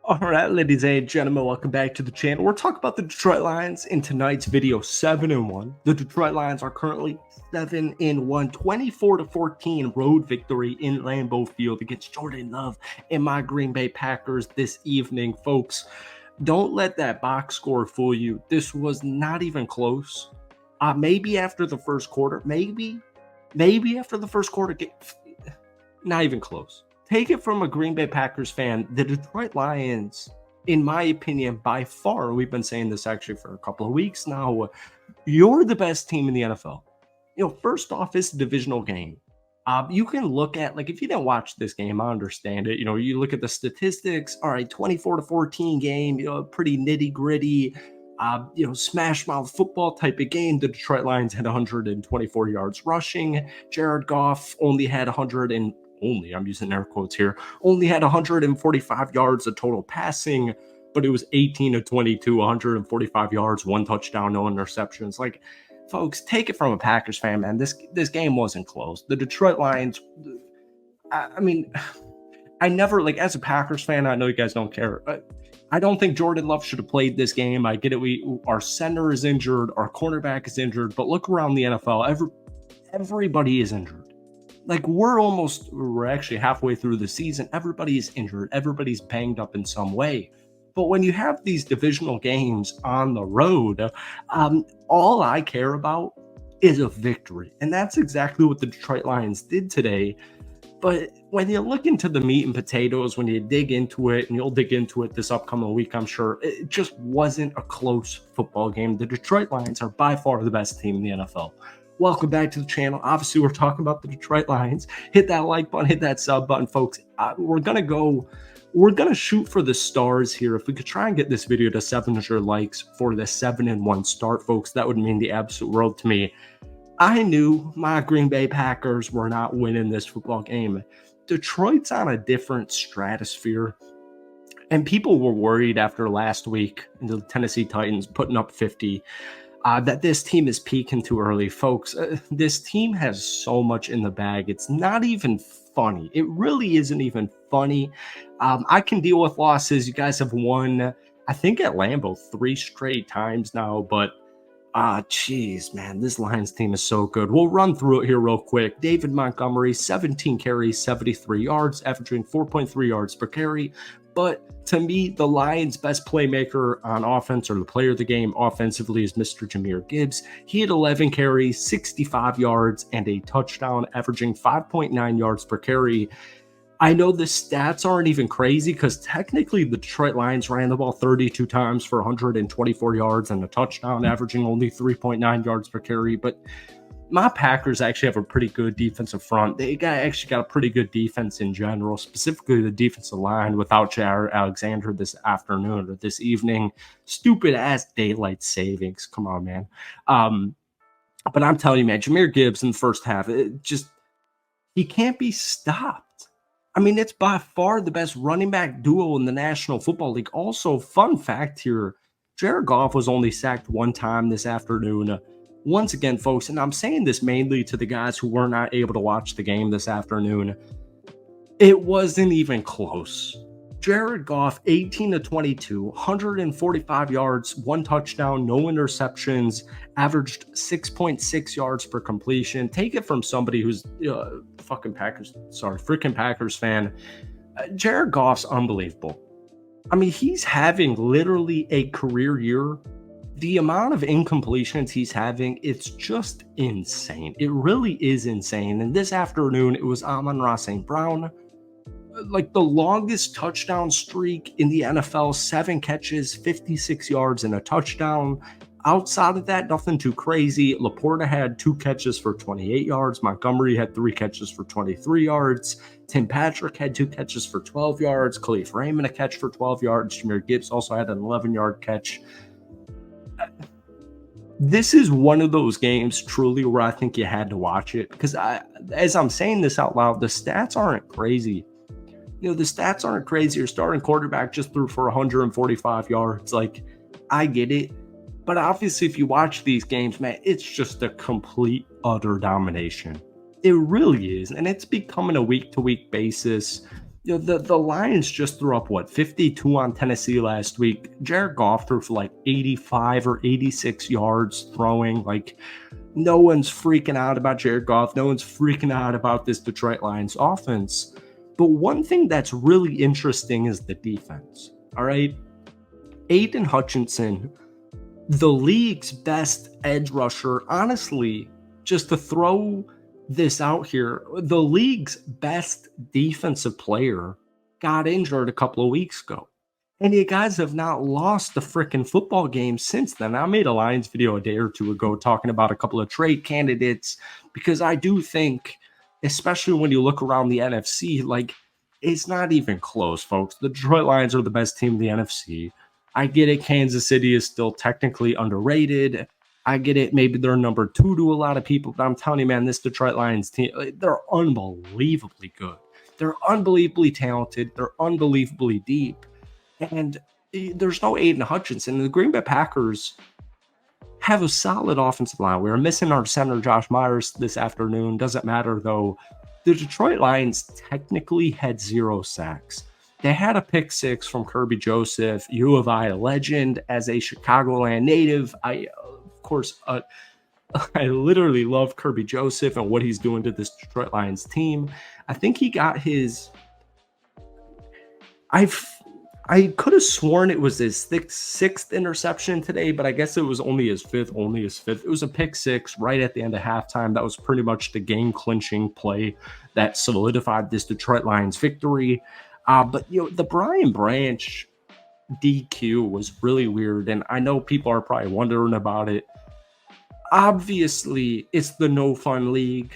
All right, ladies and gentlemen, welcome back to the channel. We're talking about the Detroit Lions in tonight's video. 7-1. The Detroit Lions are currently 7-1, 24-14 road victory in Lambeau Field against Jordan Love and my Green Bay Packers this evening, folks. Don't let that box score fool you. This was not even close. Maybe after the first quarter, maybe after the first quarter, not even close. Take it from a Green Bay Packers fan. The Detroit Lions, in my opinion, by far, we've been saying this actually for a couple of weeks now, you're the best team in the NFL. First off, it's a divisional game. You can look at, like, if you didn't watch this game, I understand it. You look at the statistics. All right, 24-14 game, pretty nitty gritty, smash mouth football type of game. The Detroit Lions had 124 yards rushing. Jared Goff only had I'm using air quotes here, only had 145 yards of total passing, but it was 18-22, 145 yards, one touchdown, no interceptions. Like, folks, take it from a Packers fan, man. This game wasn't close. The Detroit Lions, I never, like, as a Packers fan, I know you guys don't care. I don't think Jordan Love should have played this game. I get it. Our center is injured. Our cornerback is injured. But look around the NFL. Everybody is injured. Like, we're actually halfway through the season. Everybody's injured. Everybody's banged up in some way. But when you have these divisional games on the road, all I care about is a victory. And that's exactly what the Detroit Lions did today. But when you look into the meat and potatoes, when you dig into it, and you'll dig into it this upcoming week, I'm sure, it just wasn't a close football game. The Detroit Lions are by far the best team in the NFL. Welcome back to the channel. Obviously, we're talking about the Detroit Lions. Hit that like button, hit that sub button, folks. We're gonna shoot for the stars here. If we could try and get this video to 700 likes for the 7-1 start, folks, that would mean the absolute world to me. I knew my Green Bay Packers were not winning this football game. Detroit's on a different stratosphere. And people were worried after last week, the Tennessee Titans putting up 50, that this team is peaking too early. Folks, this team has so much in the bag. It's not even funny. It really isn't even funny. I can deal with losses. You guys have won, I think, at Lambeau 3 straight times now, but geez, man, this Lions team is so good. We'll run through it here real quick. David Montgomery, 17 carries, 73 yards, averaging 4.3 yards per carry. But to me, the Lions' best playmaker on offense, or the player of the game offensively, is Mr. Jahmyr Gibbs. He had 11 carries, 65 yards, and a touchdown, averaging 5.9 yards per carry. I know the stats aren't even crazy because technically the Detroit Lions ran the ball 32 times for 124 yards and a touchdown, averaging only 3.9 yards per carry. But my Packers actually have a pretty good defensive front. They actually got a pretty good defense in general, specifically the defensive line without Jair Alexander this afternoon or this evening. Stupid ass daylight savings. Come on, man. But I'm telling you, man, Jahmyr Gibbs in the first half, he can't be stopped. I mean, it's by far the best running back duo in the National Football League. Also, fun fact here, Jared Goff was only sacked one time this afternoon. Once again, folks, and I'm saying this mainly to the guys who were not able to watch the game this afternoon, it wasn't even close. Jared Goff, 18-22, 145 yards, one touchdown, no interceptions, averaged 6.6 yards per completion. Take it from somebody who's freaking Packers fan. Jared Goff's unbelievable. I mean, he's having literally a career year. The amount of incompletions he's having, it's just insane. It really is insane. And this afternoon, it was Amon-Ra St. Brown, like the longest touchdown streak in the NFL, 7 catches, 56 yards, and a touchdown. Outside of that, nothing too crazy. Laporta had 2 catches for 28 yards. Montgomery had 3 catches for 23 yards. Tim Patrick had 2 catches for 12 yards. Khalif Raymond a catch for 12 yards. Jahmyr Gibbs also had an 11-yard catch. This is one of those games truly where I think you had to watch it because as I'm saying this out loud, the stats aren't crazy. The stats aren't crazy. Your starting quarterback just threw for 145 yards. Like, I get it. But obviously, if you watch these games, man, it's just a complete, utter domination. It really is. And it's becoming a week-to-week basis. the Lions just threw up, 52 on Tennessee last week. Jared Goff threw for like 85 or 86 yards throwing. Like, no one's freaking out about Jared Goff. No one's freaking out about this Detroit Lions offense. But one thing that's really interesting is the defense. All right. Aiden Hutchinson, the league's best edge rusher, honestly, just to throw this out here, the league's best defensive player got injured a couple of weeks ago. And you guys have not lost a freaking football game since then. I made a Lions video a day or two ago talking about a couple of trade candidates because I do think, especially when you look around the NFC, like, it's not even close, folks. The Detroit Lions are the best team in the NFC. I get it. Kansas City is still technically underrated. I get it. Maybe they're number 2 to a lot of people, but I'm telling you, man, this Detroit Lions team, they're unbelievably good. They're unbelievably talented. They're unbelievably deep. And there's no Aiden Hutchinson. The Green Bay Packers have a solid offensive line. We were missing our center, Josh Myers, this afternoon. Doesn't matter, though. The Detroit Lions technically had 0 sacks. They had a pick 6 from Kirby Joseph, U of I legend. As a Chicagoland native, I literally love Kirby Joseph and what he's doing to this Detroit Lions team. I think he got his. I could have sworn it was his 6th interception today, but I guess it was only his 5th. It was a pick 6 right at the end of halftime. That was pretty much the game-clinching play that solidified this Detroit Lions victory. But the Brian Branch DQ was really weird, and I know people are probably wondering about it. Obviously, it's the no fun league.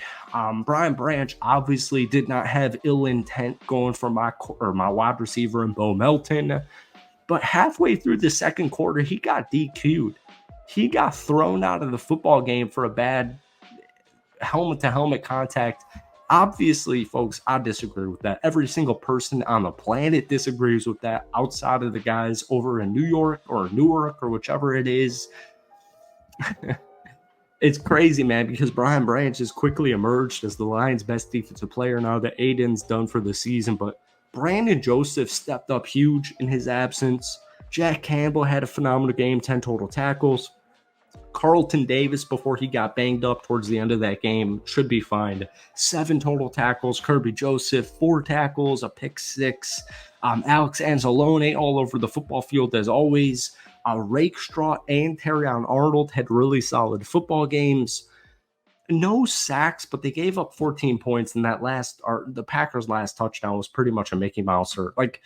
Brian Branch obviously did not have ill intent going for my wide receiver in Bo Melton, but halfway through the second quarter, he got DQ'd. He got thrown out of the football game for a bad helmet-to-helmet contact. Obviously, folks, I disagree with that. Every single person on the planet disagrees with that outside of the guys over in New York or Newark or whichever it is. It's crazy, man, because Brian Branch has quickly emerged as the Lions' best defensive player now that Aiden's done for the season. But Brandon Joseph stepped up huge in his absence. Jack Campbell had a phenomenal game, 10 total tackles. Carlton Davis, before he got banged up towards the end of that game, should be fine. 7 total tackles. Kirby Joseph, 4 tackles, a pick 6. Alex Anzalone all over the football field as always. Rakestraw and Terrion Arnold had really solid football games. No sacks, but they gave up 14 points, and the Packers' last touchdown was pretty much a Mickey Mouser. Like,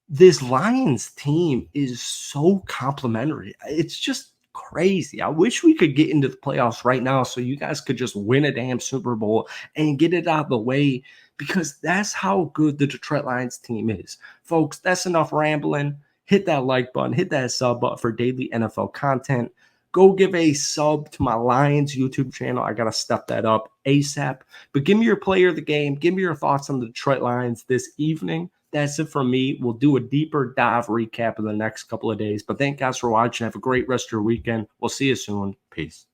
this Lions team is so complimentary. It's just crazy. I wish we could get into the playoffs right now so you guys could just win a damn Super Bowl and get it out of the way, because that's how good the Detroit Lions team is. Folks, that's enough rambling. Hit that like button, hit that sub button for daily NFL content. Go give a sub to my Lions YouTube channel. I got to step that up ASAP. But give me your player of the game. Give me your thoughts on the Detroit Lions this evening. That's it from me. We'll do a deeper dive recap in the next couple of days. But thank you guys for watching. Have a great rest of your weekend. We'll see you soon. Peace.